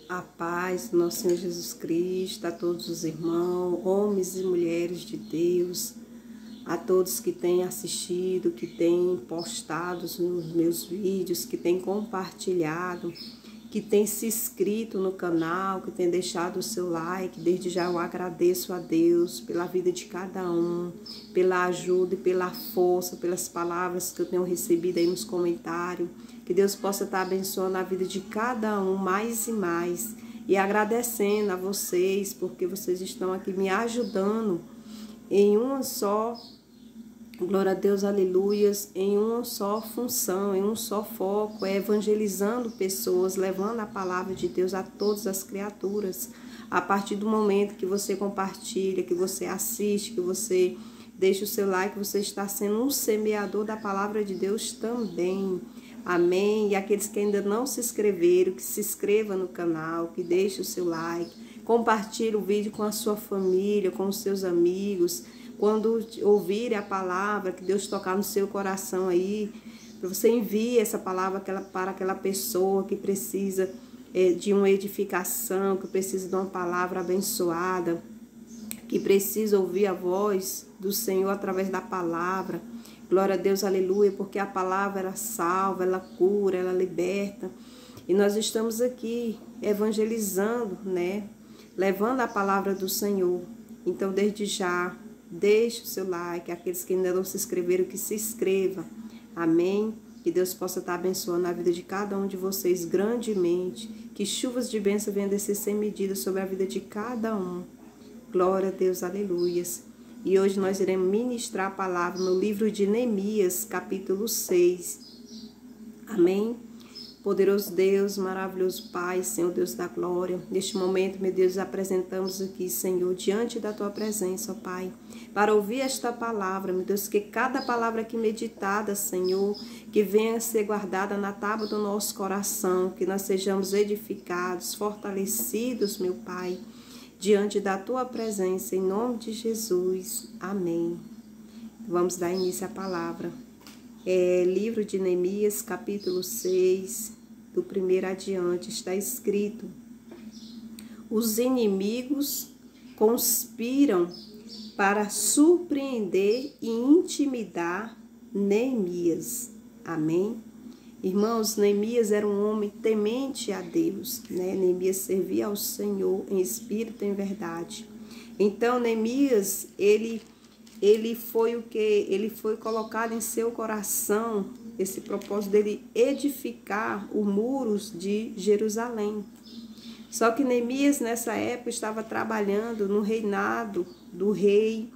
A paz do nosso Senhor Jesus Cristo, a todos os irmãos, homens e mulheres de Deus, a todos que têm assistido, que têm postado os meus vídeos, que têm compartilhado, que têm se inscrito no canal, que têm deixado o seu like. Desde já eu agradeço a Deus pela vida de cada um, pela ajuda e pela força, pelas palavras que eu tenho recebido aí nos comentários. Que Deus possa estar abençoando a vida de cada um mais e mais. E agradecendo a vocês, porque vocês estão aqui me ajudando em uma só, glória a Deus, aleluias, em uma só função, em um só foco, evangelizando pessoas, levando a palavra de Deus a todas as criaturas. A partir do momento que você compartilha, que você assiste, que você deixa o seu like, você está sendo um semeador da palavra de Deus também. Amém? E aqueles que ainda não se inscreveram, que se inscreva no canal, que deixe o seu like, compartilhe o vídeo com a sua família, com os seus amigos. Quando ouvirem a palavra, que Deus tocar no seu coração aí, você envie essa palavra para aquela pessoa que precisa de uma edificação, que precisa de uma palavra abençoada, que precisa ouvir a voz do Senhor através da palavra. Glória a Deus, aleluia, porque a palavra ela salva, ela cura, ela liberta. E nós estamos aqui evangelizando, né? Levando a palavra do Senhor. Então, desde já, deixe o seu like. Aqueles que ainda não se inscreveram, que se inscrevam. Amém? Que Deus possa estar abençoando a vida de cada um de vocês grandemente. Que chuvas de bênção venham descer sem medida sobre a vida de cada um. Glória a Deus, aleluias. E hoje nós iremos ministrar a palavra no livro de Neemias, capítulo 6. Amém? Poderoso Deus, maravilhoso Pai, Senhor Deus da glória. Neste momento, meu Deus, apresentamos aqui, Senhor, diante da Tua presença, ó Pai, para ouvir esta palavra, meu Deus, que cada palavra aqui meditada, Senhor, que venha a ser guardada na tábua do nosso coração, que nós sejamos edificados, fortalecidos, meu Pai, diante da Tua presença, em nome de Jesus. Amém. Vamos dar início à palavra. Livro de Neemias, capítulo 6, do 1º adiante, está escrito: os inimigos conspiram para surpreender e intimidar Neemias. Amém? Irmãos, Neemias era um homem temente a Deus, né? Neemias servia ao Senhor em espírito e em verdade. Então, Neemias, ele foi ele foi colocado em seu coração esse propósito dele edificar os muros de Jerusalém. Só que Neemias, nessa época, estava trabalhando no reinado do rei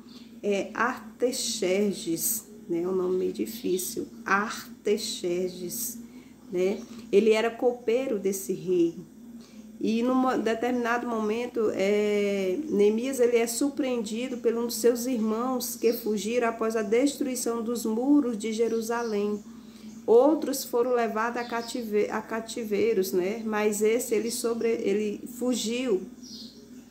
Artaxerxes, né? O nome meio difícil, Artaxerxes, né? Ele era copeiro desse rei. E num determinado momento, Neemias ele é surpreendido por um dos seus irmãos que fugiram após a destruição dos muros de Jerusalém. Outros foram levados a cativeiros, né? Mas esse ele fugiu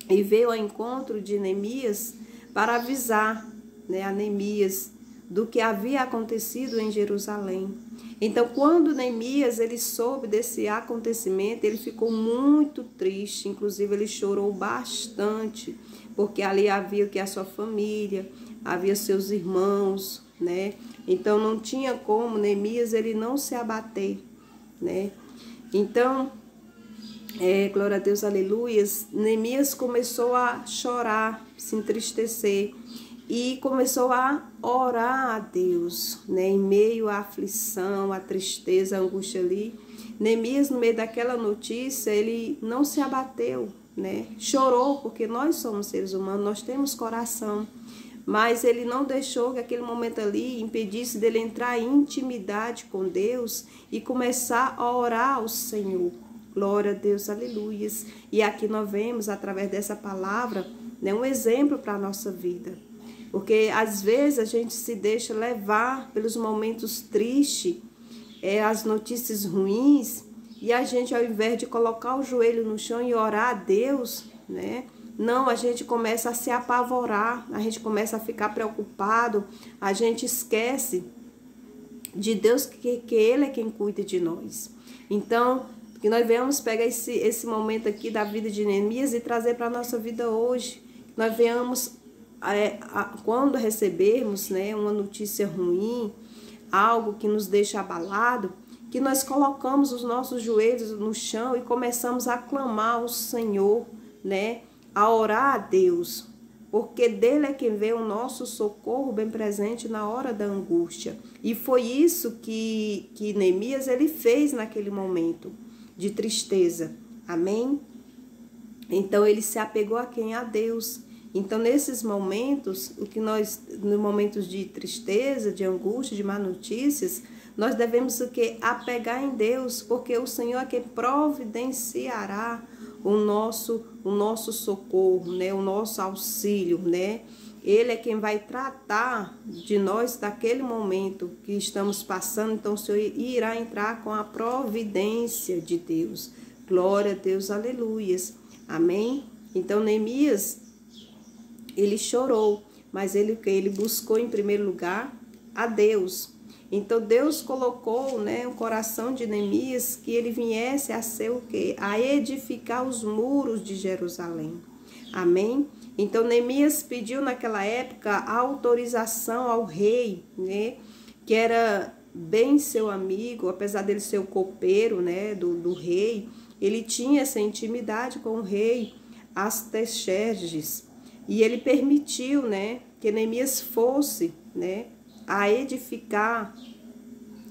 e veio ao encontro de Neemias para avisar, né, a Neemias do que havia acontecido em Jerusalém. Então, quando Neemias ele soube desse acontecimento, ele ficou muito triste, inclusive ele chorou bastante, porque ali havia a sua família, havia seus irmãos, né? Então, não tinha como Neemias ele não se abater, né? Então, glória a Deus, aleluias, Neemias começou a chorar, se entristecer, e começou a orar a Deus, né? Em meio à aflição, à tristeza, à angústia ali. Neemias, no meio daquela notícia, ele não se abateu, né? Chorou, porque nós somos seres humanos, nós temos coração. Mas ele não deixou que aquele momento ali impedisse dele entrar em intimidade com Deus e começar a orar ao Senhor. Glória a Deus, aleluias. E aqui nós vemos, através dessa palavra, né, um exemplo para a nossa vida. Porque às vezes a gente se deixa levar pelos momentos tristes, as notícias ruins, e a gente, ao invés de colocar o joelho no chão e orar a Deus, né? Não, a gente começa a se apavorar, a gente começa a ficar preocupado, a gente esquece de Deus, que Ele é quem cuida de nós. Então, Que nós venhamos pegar esse momento aqui da vida de Neemias e trazer para a nossa vida hoje. Que nós venhamos, quando recebermos, né, uma notícia ruim, algo que nos deixa abalado, que nós colocamos os nossos joelhos no chão e começamos a clamar ao Senhor, né, a orar a Deus, porque dele é quem vê o nosso socorro bem presente na hora da angústia. E foi isso que Neemias ele fez naquele momento de tristeza. Amém? Então ele se apegou a quem? A Deus. Então nesses momentos, nos momentos de tristeza, de angústia, de má notícias, nós devemos o quê? Apegar em Deus, porque o Senhor é quem providenciará o nosso socorro, né? O nosso auxílio, né? Ele é quem vai tratar de nós daquele momento que estamos passando. Então o Senhor irá entrar com a providência de Deus. Glória a Deus, aleluias. Amém? Então Neemias, ele chorou, mas ele buscou em primeiro lugar a Deus. Então Deus colocou, né, o coração de Neemias que ele viesse a ser o quê? A edificar os muros de Jerusalém. Amém? Então Neemias pediu naquela época a autorização ao rei, né, que era bem seu amigo, apesar dele ser o copeiro, né, do rei, ele tinha essa intimidade com o rei Artaxerxes. E ele permitiu, né, que Neemias fosse, né, a edificar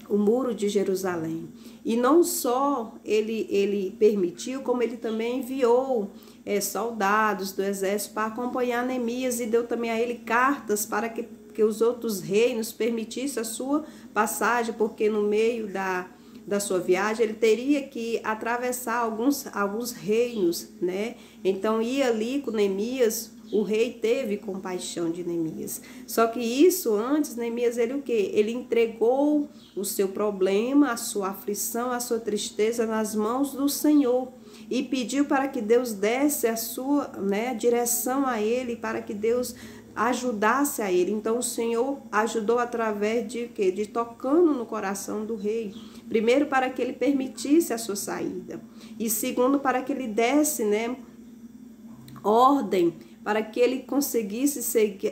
o muro de Jerusalém. E não só ele permitiu, como ele também enviou soldados do exército para acompanhar Neemias e deu também a ele cartas para que os outros reinos permitissem a sua passagem, porque no meio da sua viagem ele teria que atravessar alguns reinos, né? Então ia ali com Neemias. O rei teve compaixão de Neemias. Só que isso antes, Neemias, ele o quê? Ele entregou o seu problema, a sua aflição, a sua tristeza nas mãos do Senhor. E pediu para que Deus desse a sua, né, direção a ele, para que Deus ajudasse a ele. Então o Senhor ajudou através de quê? De tocando no coração do rei. Primeiro, para que ele permitisse a sua saída. E segundo, para que ele desse, né, ordem para que ele conseguisse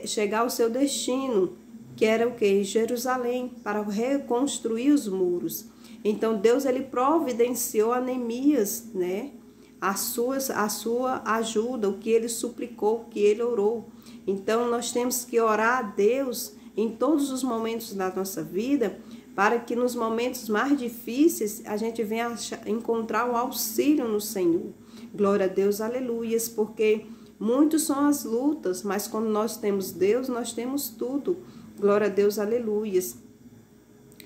chegar ao seu destino, que era o quê? Jerusalém, para reconstruir os muros. Então Deus ele providenciou a Neemias, né, a sua ajuda, o que ele suplicou, o que ele orou. Então nós temos que orar a Deus em todos os momentos da nossa vida, para que nos momentos mais difíceis a gente venha encontrar o auxílio no Senhor. Glória a Deus, aleluias, porque muitos são as lutas, mas quando nós temos Deus, nós temos tudo. Glória a Deus, aleluias.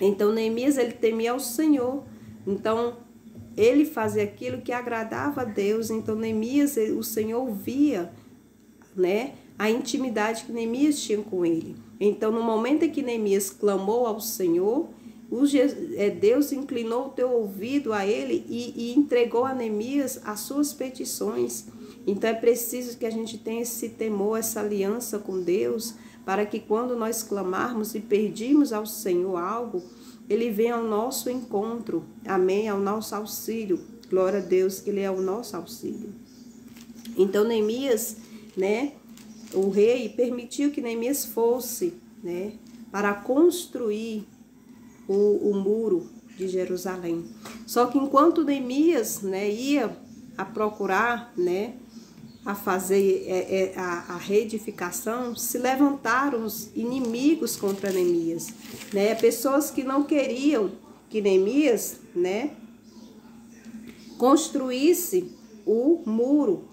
Então Neemias ele temia ao Senhor. Então ele fazia aquilo que agradava a Deus. Então Neemias, o Senhor via, né, a intimidade que Neemias tinha com ele. Então no momento em que Neemias clamou ao Senhor, Deus inclinou o teu ouvido a ele e entregou a Neemias as suas petições. Então é preciso que a gente tenha esse temor, essa aliança com Deus, para que quando nós clamarmos e pedirmos ao Senhor algo, Ele venha ao nosso encontro, amém, ao nosso auxílio. Glória a Deus que Ele é o nosso auxílio. Então Neemias, né, o rei permitiu que Neemias fosse, né, para construir o muro de Jerusalém. Só que enquanto Neemias, né, ia a procurar, né, a fazer a reedificação, se levantaram os inimigos contra Neemias, né? Pessoas que não queriam que Neemias, né, construísse o muro.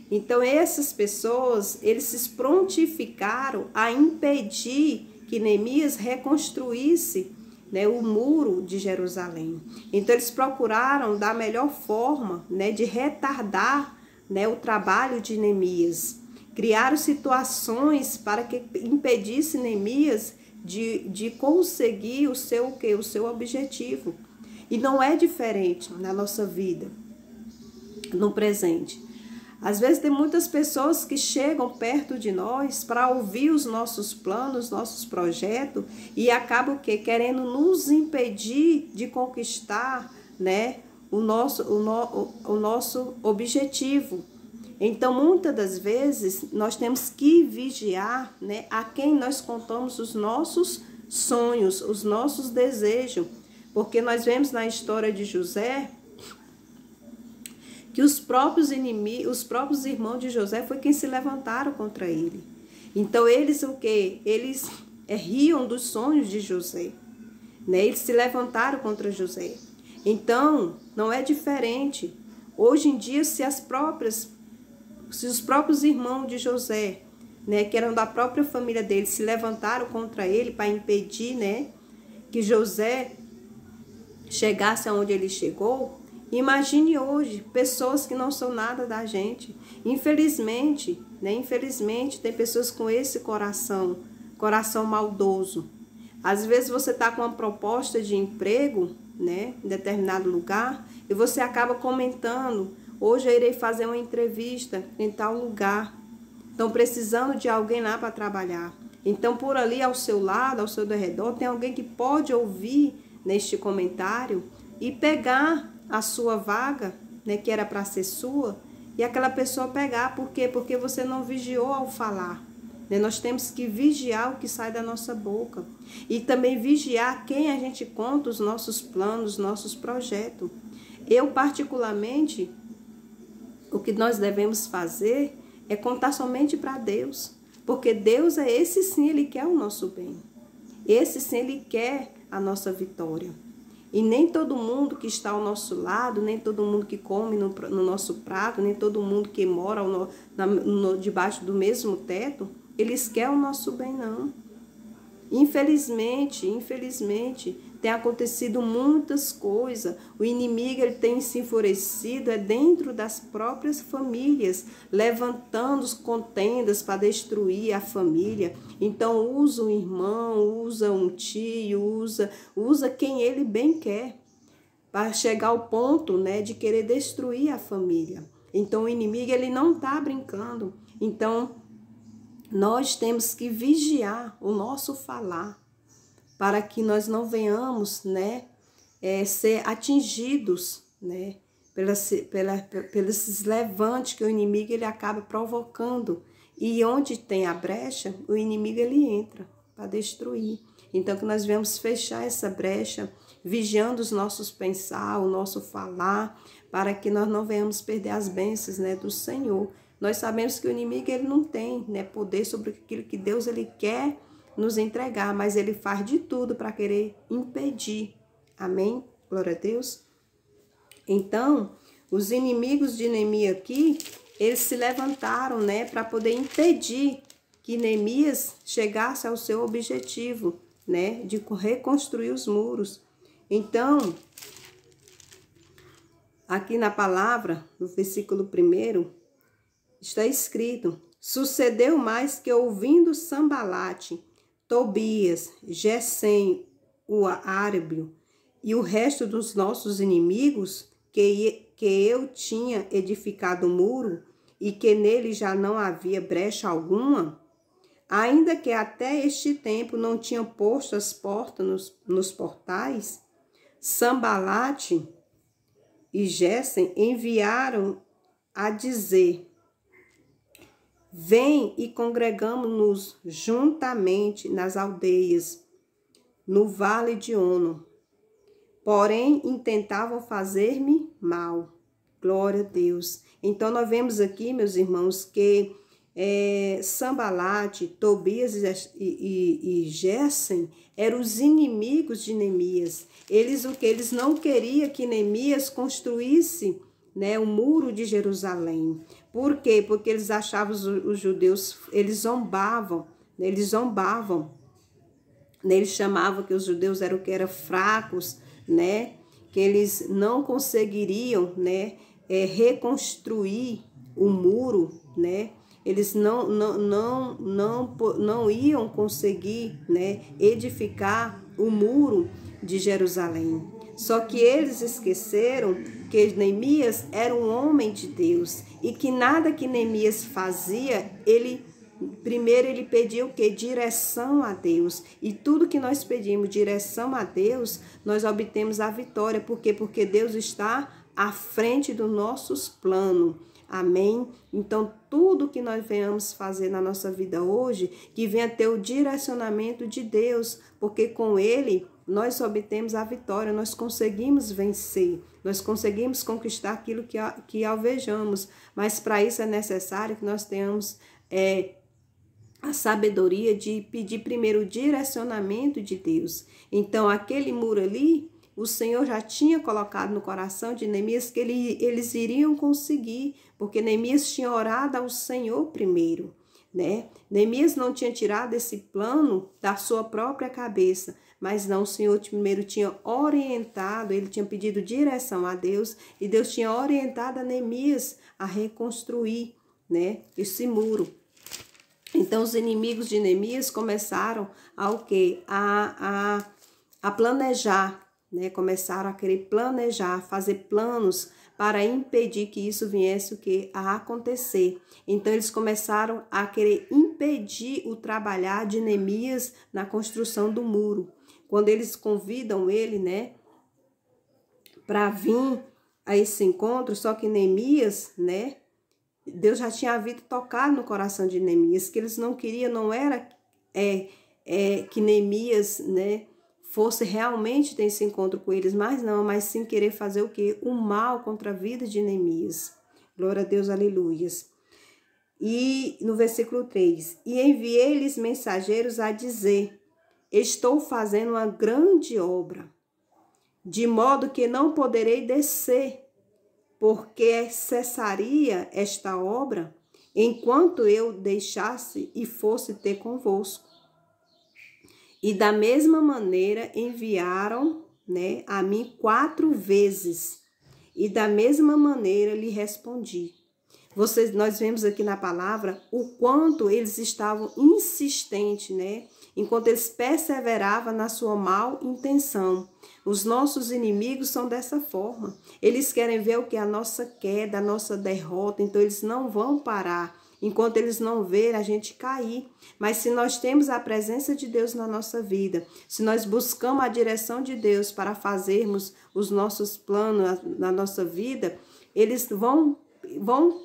Então essas pessoas, eles se prontificaram a impedir que Neemias reconstruísse, né, o muro de Jerusalém. Então eles procuraram da melhor forma, né, de retardar, né, o trabalho de Neemias. Criaram situações para que impedisse Neemias de conseguir o seu objetivo. E não é diferente na nossa vida, no presente. Às vezes tem muitas pessoas que chegam perto de nós para ouvir os nossos planos, nossos projetos, e acabam querendo nos impedir de conquistar, né, o nosso objetivo. Então, muitas das vezes, nós temos que vigiar, né, a quem nós contamos os nossos sonhos, os nossos desejos. Porque nós vemos na história de José que os próprios irmãos de José foi quem se levantaram contra ele. Então, eles o quê? Eles riam dos sonhos de José, né? Eles se levantaram contra José. Então, não é diferente. Hoje em dia, se os próprios irmãos de José, né, que eram da própria família dele, se levantaram contra ele para impedir, né, que José chegasse aonde ele chegou, imagine hoje pessoas que não são nada da gente. Infelizmente, né, tem pessoas com esse coração maldoso. Às vezes você está com uma proposta de emprego, né, em determinado lugar, e você acaba comentando: hoje eu irei fazer uma entrevista em tal lugar. Estão precisando de alguém lá para trabalhar. Então, por ali ao seu lado, ao seu redor, tem alguém que pode ouvir neste comentário e pegar a sua vaga, né, que era para ser sua, e aquela pessoa pegar. Por quê? Porque você não vigiou ao falar. Né? Nós temos que vigiar o que sai da nossa boca. E também vigiar quem a gente conta os nossos planos, nossos projetos. Eu, particularmente, o que nós devemos fazer é contar somente para Deus. Porque Deus esse sim, Ele quer o nosso bem. Esse sim, Ele quer a nossa vitória. E nem todo mundo que está ao nosso lado, nem todo mundo que come no nosso prato, nem todo mundo que mora debaixo do mesmo teto, eles querem o nosso bem, não. Infelizmente, tem acontecido muitas coisas. O inimigo ele tem se enfurecido dentro das próprias famílias, levantando contendas para destruir a família. Então usa um irmão, usa um tio, usa quem ele bem quer, para chegar ao ponto, né, de querer destruir a família. Então o inimigo ele não está brincando. Então nós temos que vigiar o nosso falar, para que nós não venhamos, né, ser atingidos, né, pelos levantes que o inimigo ele acaba provocando. E onde tem a brecha, o inimigo ele entra para destruir. Então, que nós devemos fechar essa brecha, vigiando os nossos pensar, o nosso falar, para que nós não venhamos perder as bênçãos, né, do Senhor. Nós sabemos que o inimigo ele não tem, né, poder sobre aquilo que Deus ele quer nos entregar, mas ele faz de tudo para querer impedir. Amém? Glória a Deus. Então, os inimigos de Neemias aqui, eles se levantaram, né, para poder impedir que Neemias chegasse ao seu objetivo, né, de reconstruir os muros. Então, aqui na palavra, no versículo 1, está escrito: sucedeu mais que, ouvindo Sambalate, Tobias, Gesem, o árabe e o resto dos nossos inimigos, que eu tinha edificado o muro e que nele já não havia brecha alguma, ainda que até este tempo não tinham posto as portas nos portais, Sambalate e Gesem enviaram a dizer: vem e congregamos-nos juntamente nas aldeias, no vale de Ono. Porém, intentavam fazer-me mal. Glória a Deus. Então, nós vemos aqui, meus irmãos, que Sambalate, Tobias e Gesem eram os inimigos de Neemias. Eles não queriam que Neemias construísse, né, o muro de Jerusalém. Por quê? Porque eles achavam os judeus, eles zombavam, né, eles chamavam que os judeus eram fracos, né, que eles não conseguiriam, né, reconstruir o muro, né, eles não iam conseguir, né, edificar o muro de Jerusalém. Só que eles esqueceram que Neemias era um homem de Deus e que nada que Neemias fazia, primeiro ele pedia o quê? Direção a Deus. E tudo que nós pedimos direção a Deus, nós obtemos a vitória. Por quê? Porque Deus está à frente dos nossos planos. Amém? Então, tudo que nós venhamos fazer na nossa vida hoje, que venha ter o direcionamento de Deus, porque com Ele nós obtemos a vitória, nós conseguimos vencer, nós conseguimos conquistar aquilo que alvejamos, mas para isso é necessário que nós tenhamos a sabedoria de pedir primeiro o direcionamento de Deus. Então, aquele muro ali, o Senhor já tinha colocado no coração de Neemias que eles iriam conseguir, porque Neemias tinha orado ao Senhor primeiro, né? Neemias não tinha tirado esse plano da sua própria cabeça, mas não, o Senhor primeiro tinha orientado, ele tinha pedido direção a Deus, e Deus tinha orientado a Neemias a reconstruir, né, esse muro. Então, os inimigos de Neemias começaram a o quê? A planejar, né? Começaram a querer planejar, fazer planos para impedir que isso viesse o quê? A acontecer. Então, eles começaram a querer impedir o trabalhar de Neemias na construção do muro. Quando eles convidam ele, né, para vir a esse encontro, só que Neemias, né, Deus já tinha havido tocado no coração de Neemias, que eles não queriam, não era que Neemias, né, fosse realmente ter esse encontro com eles, mas sim querer fazer o quê? O mal contra a vida de Neemias. Glória a Deus, aleluias. E no versículo 3, e enviei-lhes mensageiros a dizer, estou fazendo uma grande obra, de modo que não poderei descer, porque cessaria esta obra enquanto eu deixasse e fosse ter convosco. E da mesma maneira enviaram, né, a mim 4 vezes, e da mesma maneira lhe respondi. Nós vemos aqui na palavra o quanto eles estavam insistentes, né? Enquanto eles perseveravam na sua mal intenção. Os nossos inimigos são dessa forma. Eles querem ver o que? A nossa queda, a nossa derrota. Então, eles não vão parar enquanto eles não verem a gente cair. Mas se nós temos a presença de Deus na nossa vida, se nós buscamos a direção de Deus para fazermos os nossos planos na nossa vida, eles vão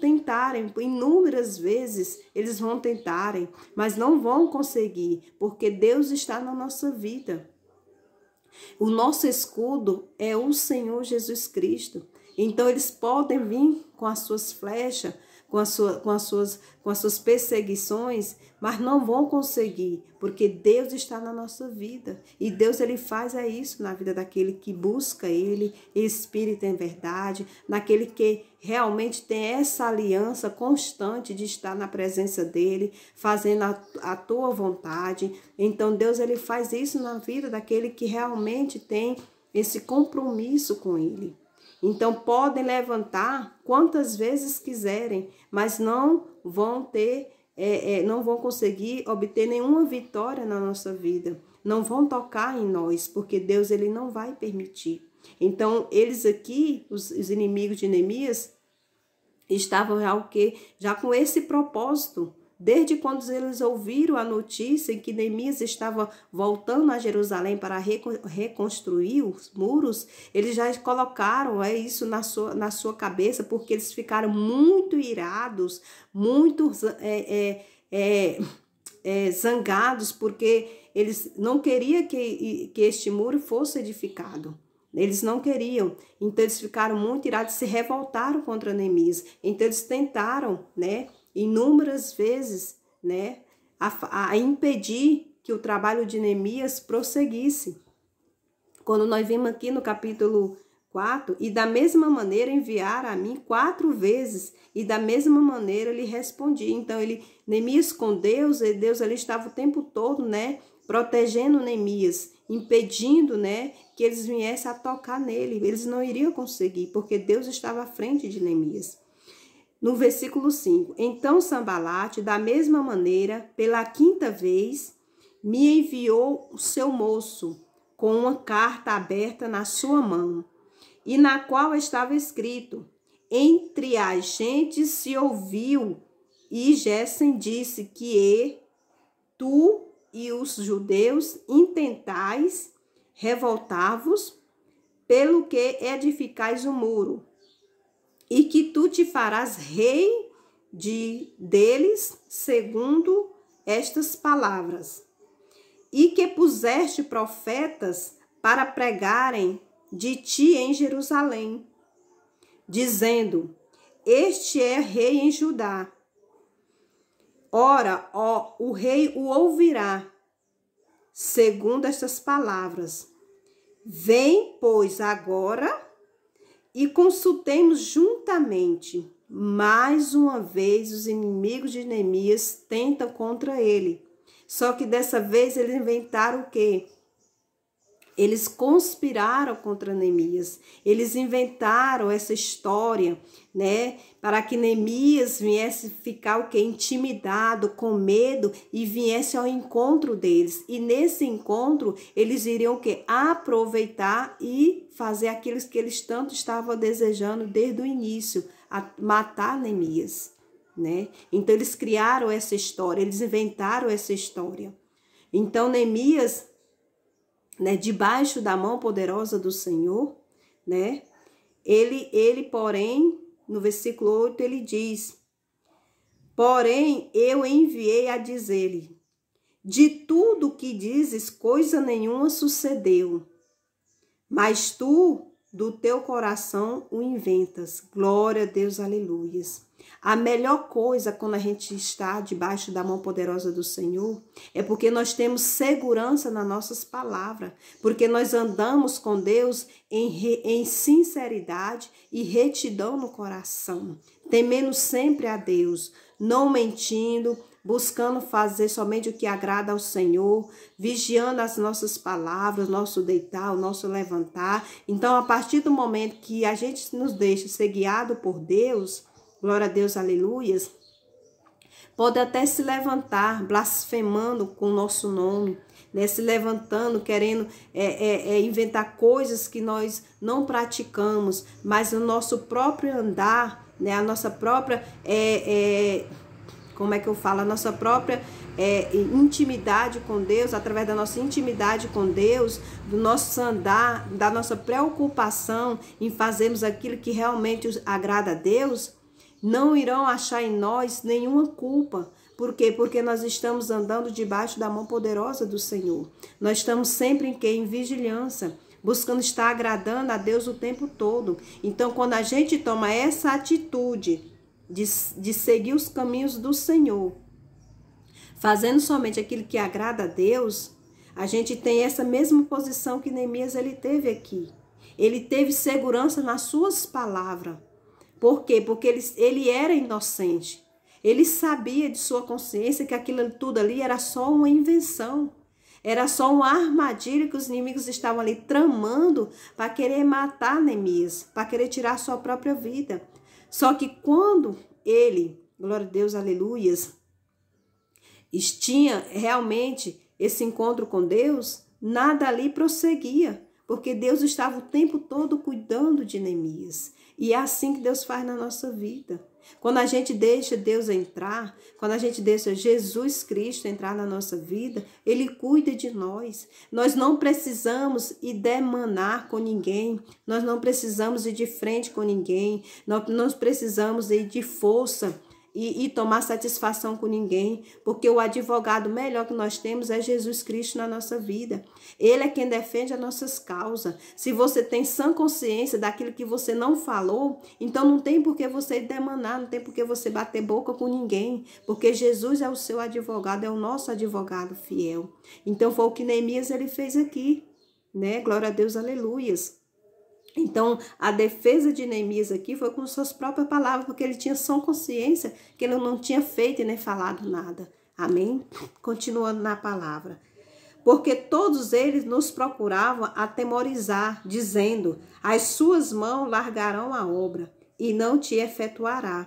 tentarem, inúmeras vezes eles vão tentarem, mas não vão conseguir, porque Deus está na nossa vida. O nosso escudo é o Senhor Jesus Cristo. Então eles podem vir com as suas flechas, com as suas perseguições, mas não vão conseguir, porque Deus está na nossa vida. E Deus, ele faz isso na vida daquele que busca ele, espírito em verdade, naquele que realmente tem essa aliança constante de estar na presença dele, fazendo a tua vontade. Então Deus, ele faz isso na vida daquele que realmente tem esse compromisso com ele. Então, podem levantar quantas vezes quiserem, mas não vão não vão conseguir obter nenhuma vitória na nossa vida. Não vão tocar em nós, porque Deus, ele não vai permitir. Então, eles aqui, os inimigos de Neemias, estavam já com esse propósito. Desde quando eles ouviram a notícia em que Neemias estava voltando a Jerusalém para reconstruir os muros, eles já colocaram isso na sua cabeça, porque eles ficaram muito irados, muito zangados, porque eles não queriam que este muro fosse edificado. Eles não queriam, então eles ficaram muito irados, se revoltaram contra Neemias. Então eles tentaram, né, inúmeras vezes, né, a impedir que o trabalho de Neemias prosseguisse. Quando nós vimos aqui no capítulo 4, e da mesma maneira enviaram a mim 4 vezes, e da mesma maneira lhe respondi. Então Neemias com Deus, e Deus ali estava o tempo todo, né, protegendo Neemias, impedindo, né, que eles viessem a tocar nele. Eles não iriam conseguir, porque Deus estava à frente de Neemias. No versículo 5, então Sambalate, da mesma maneira, pela 5ª vez, me enviou o seu moço, com uma carta aberta na sua mão, e na qual estava escrito, entre as gentes se ouviu, e Gessem disse que tu e os judeus intentais revoltar-vos, pelo que edificais o muro. e que tu te farás rei deles, segundo estas palavras, e que puseste profetas para pregarem de ti em Jerusalém, dizendo: este é rei em Judá. Ora, o rei o ouvirá, segundo estas palavras. Vem, pois, agora e consultemos juntamente. Mais uma vez os inimigos de Neemias tentam contra ele. Só que dessa vez eles inventaram o quê? Eles conspiraram contra Neemias. Eles inventaram essa história, né? Para que Neemias viesse ficar o quê? Intimidado, com medo, e viesse ao encontro deles. E nesse encontro, eles iriam o quê? Aproveitar e fazer aquilo que eles tanto estavam desejando desde o início, matar Neemias, né? Então eles criaram essa história, eles inventaram essa história. Então Neemias, né, debaixo da mão poderosa do Senhor, né? Ele, porém, no versículo 8, ele diz: porém, eu enviei a dizer-lhe: de tudo que dizes, coisa nenhuma sucedeu, mas tu, do teu coração, o inventas. Glória a Deus, aleluias. A melhor coisa quando a gente está debaixo da mão poderosa do Senhor é porque nós temos segurança nas nossas palavras, porque nós andamos com Deus em sinceridade e retidão no coração, temendo sempre a Deus, não mentindo, buscando fazer somente o que agrada ao Senhor, vigiando as nossas palavras, nosso deitar, o nosso levantar. Então, a partir do momento que a gente nos deixa ser guiado por Deus, glória a Deus, aleluias, pode até se levantar blasfemando com o nosso nome, né? Se levantando, querendo inventar coisas que nós não praticamos, mas o nosso próprio andar, né? A nossa própria, como é que eu falo? A nossa própria intimidade com Deus, através da nossa intimidade com Deus, do nosso andar, da nossa preocupação em fazermos aquilo que realmente agrada a Deus, não irão achar em nós nenhuma culpa. Por quê? Porque nós estamos andando debaixo da mão poderosa do Senhor. Nós estamos sempre em vigilância, buscando estar agradando a Deus o tempo todo. Então, quando a gente toma essa atitude de seguir os caminhos do Senhor, fazendo somente aquilo que agrada a Deus, a gente tem essa mesma posição que Neemias ele teve aqui. Ele teve segurança nas suas palavras. Por quê? Porque ele era inocente. Ele sabia de sua consciência que aquilo tudo ali era só uma invenção. Era só uma armadilha que os inimigos estavam ali tramando para querer matar Neemias, para querer tirar sua própria vida. Só que quando ele, glória a Deus, aleluias, tinha realmente esse encontro com Deus, nada ali prosseguia, porque Deus estava o tempo todo cuidando de Neemias. E é assim que Deus faz na nossa vida. Quando a gente deixa Deus entrar, quando a gente deixa Jesus Cristo entrar na nossa vida, Ele cuida de nós. Nós não precisamos ir demanar com ninguém, nós não precisamos ir de frente com ninguém, nós não precisamos ir de força e tomar satisfação com ninguém, porque o advogado melhor que nós temos é Jesus Cristo na nossa vida. Ele é quem defende as nossas causas. Se você tem sã consciência daquilo que você não falou, então não tem por que você demanar, não tem por que você bater boca com ninguém, porque Jesus é o seu advogado, é o nosso advogado fiel. Então foi o que Neemias ele fez aqui, né? Glória a Deus, aleluias. Então, a defesa de Neemias aqui foi com suas próprias palavras, porque ele tinha só consciência que ele não tinha feito e nem falado nada. Amém? Continuando na palavra. Porque todos eles nos procuravam atemorizar, dizendo: as suas mãos largarão a obra e não te efetuará.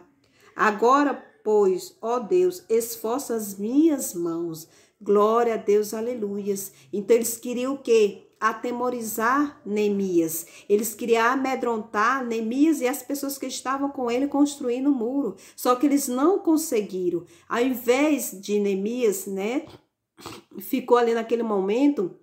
Agora, pois, ó Deus, esforça as minhas mãos. Glória a Deus, aleluias. Então, eles queriam o quê? Atemorizar Neemias. Eles queriam amedrontar Neemias e as pessoas que estavam com ele construindo o muro. Só que eles não conseguiram. Ao invés de Neemias, né, ficou ali naquele momento,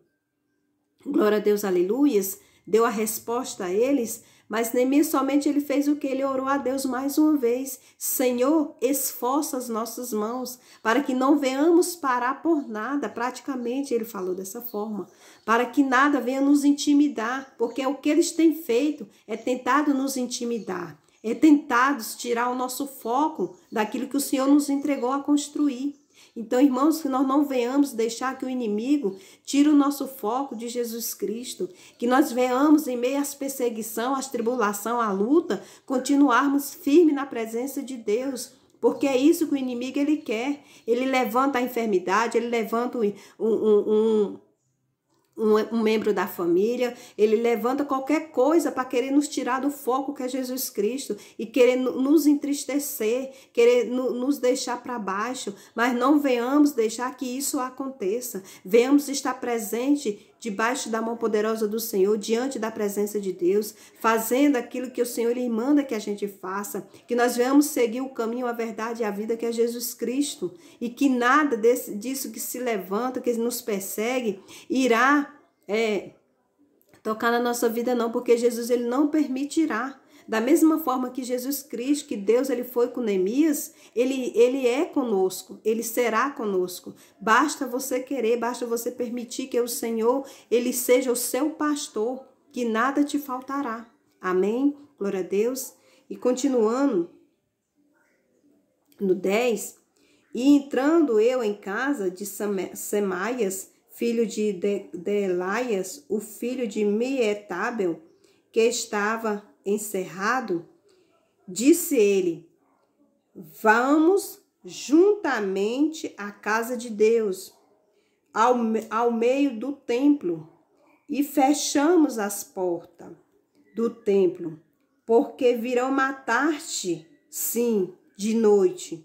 glória a Deus, aleluias, deu a resposta a eles, Mas Neemias somente ele fez o que? Ele orou a Deus mais uma vez. Senhor, esforça as nossas mãos para que não venhamos parar por nada. Praticamente ele falou dessa forma. Para que nada venha nos intimidar. Porque o que eles têm feito é tentado nos intimidar. É tentado tirar o nosso foco daquilo que o Senhor nos entregou a construir. Então, irmãos, que nós não venhamos deixar que o inimigo tire o nosso foco de Jesus Cristo, que nós venhamos, em meio às perseguição, às tribulação, à luta, continuarmos firmes na presença de Deus, porque é isso que o inimigo ele quer. Ele levanta a enfermidade, ele levanta um membro da família, ele levanta qualquer coisa para querer nos tirar do foco que é Jesus Cristo e querer nos entristecer, querer nos deixar para baixo, mas não venhamos deixar que isso aconteça. Venhamos estar presente debaixo da mão poderosa do Senhor, diante da presença de Deus, fazendo aquilo que o Senhor lhe manda que a gente faça, que nós venhamos seguir o caminho, a verdade e a vida que é Jesus Cristo, e que nada disso que se levanta, que nos persegue, irá tocar na nossa vida não, porque Jesus ele não permitirá. Da mesma forma que Jesus Cristo, que Deus ele foi com Neemias, ele é conosco, ele será conosco. Basta você querer, basta você permitir que o Senhor ele seja o seu pastor, que nada te faltará. Amém? Glória a Deus. E continuando no 10, e entrando eu em casa de Semaias, filho de Delaias, o filho de Meetábel, que estava encerrado, disse ele: vamos juntamente à casa de Deus, ao meio do templo, e fechamos as portas do templo, porque virão matar-te, sim, de noite.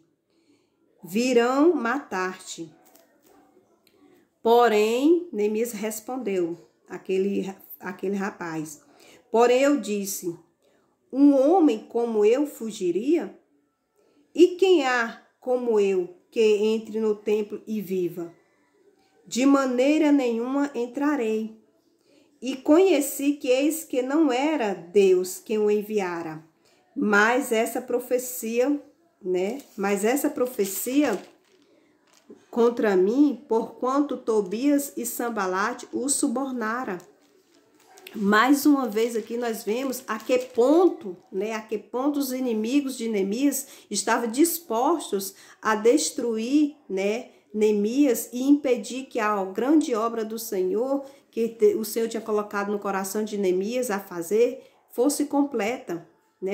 Virão matar-te. Porém, Neemias respondeu, aquele rapaz, porém eu disse, um homem como eu fugiria? E quem há como eu que entre no templo e viva? De maneira nenhuma entrarei. E conheci que eis que não era Deus quem o enviara, mas essa profecia, contra mim, porquanto Tobias e Sambalate o subornara. Mais uma vez aqui nós vemos a que ponto os inimigos de Neemias estavam dispostos a destruir, Neemias e impedir que a grande obra do Senhor, que o Senhor tinha colocado no coração de Neemias a fazer, fosse completa,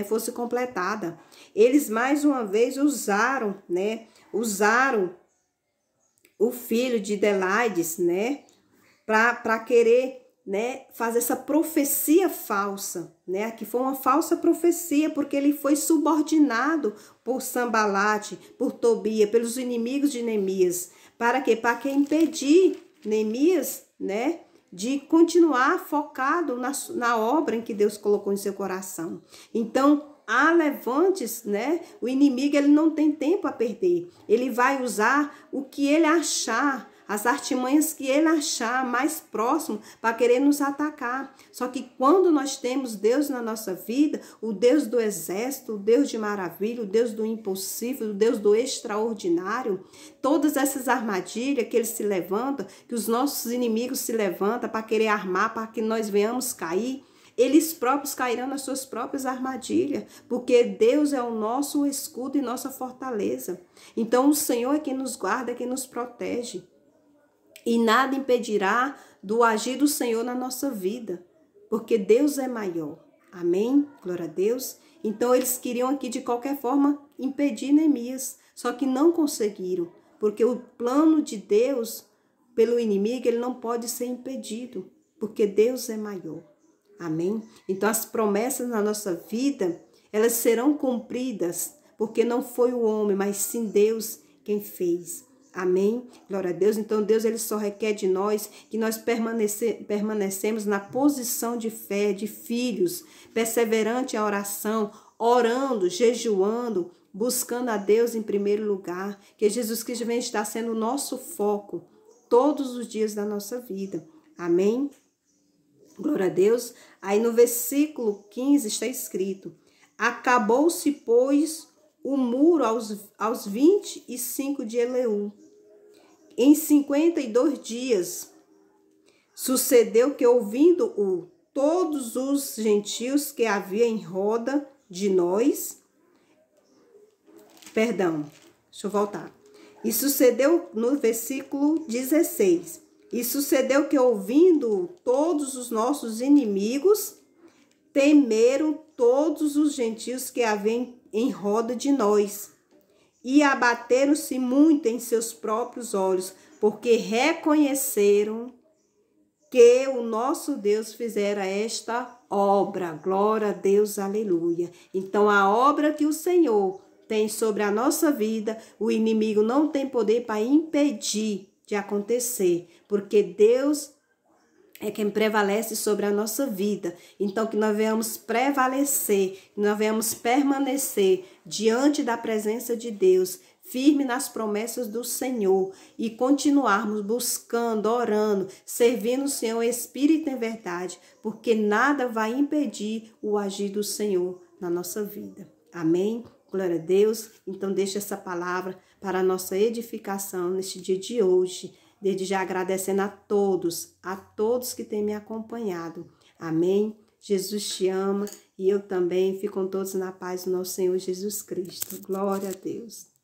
fosse completada. Eles mais uma vez usaram o filho de Delaides, para querer, fazer essa profecia falsa, que foi uma falsa profecia, porque ele foi subordinado por Sambalate, por Tobia, pelos inimigos de Neemias. Para quê? Para que impedir Neemias, de continuar focado na obra em que Deus colocou em seu coração. Então, há levantes, o inimigo ele não tem tempo a perder. Ele vai usar o que ele achar, as artimanhas que ele achar mais próximo para querer nos atacar. Só que quando nós temos Deus na nossa vida, o Deus do exército, o Deus de maravilha, o Deus do impossível, o Deus do extraordinário, todas essas armadilhas que ele se levanta, que os nossos inimigos se levantam para querer armar, para que nós venhamos cair, eles próprios cairão nas suas próprias armadilhas, porque Deus é o nosso escudo e nossa fortaleza. Então o Senhor é quem nos guarda, é quem nos protege. E nada impedirá do agir do Senhor na nossa vida, porque Deus é maior. Amém? Glória a Deus. Então eles queriam aqui de qualquer forma impedir Neemias, só que não conseguiram, porque o plano de Deus pelo inimigo ele não pode ser impedido, porque Deus é maior. Amém? Então as promessas na nossa vida, elas serão cumpridas, porque não foi o homem, mas sim Deus quem fez. Amém? Glória a Deus. Então Deus ele só requer de nós que nós permanecemos na posição de fé, de filhos, perseverante em oração, orando, jejuando, buscando a Deus em primeiro lugar, que Jesus Cristo vem estar sendo o nosso foco todos os dias da nossa vida. Amém? Glória a Deus. Aí no versículo 15 está escrito: acabou-se, pois, o muro aos 25 de Eleu. Em 52 dias, sucedeu que, ouvindo-o todos os gentios que havia em roda de nós, deixa eu voltar. E sucedeu no versículo 16. E sucedeu que, ouvindo todos os nossos inimigos, temeram todos os gentios que haviam em roda de nós, e abateram-se muito em seus próprios olhos, porque reconheceram que o nosso Deus fizera esta obra. Glória a Deus, aleluia. Então, a obra que o Senhor tem sobre a nossa vida, o inimigo não tem poder para impedir de acontecer, porque Deus é quem prevalece sobre a nossa vida. Então, que nós venhamos prevalecer, que nós venhamos permanecer diante da presença de Deus, firme nas promessas do Senhor, e continuarmos buscando, orando, servindo o Senhor em espírito e em verdade, porque nada vai impedir o agir do Senhor na nossa vida. Amém? Glória a Deus. Então, deixa essa palavra para a nossa edificação neste dia de hoje. Desde já agradecendo a todos que têm me acompanhado. Amém? Jesus te ama e eu também. Fiquem todos na paz do nosso Senhor Jesus Cristo. Glória a Deus.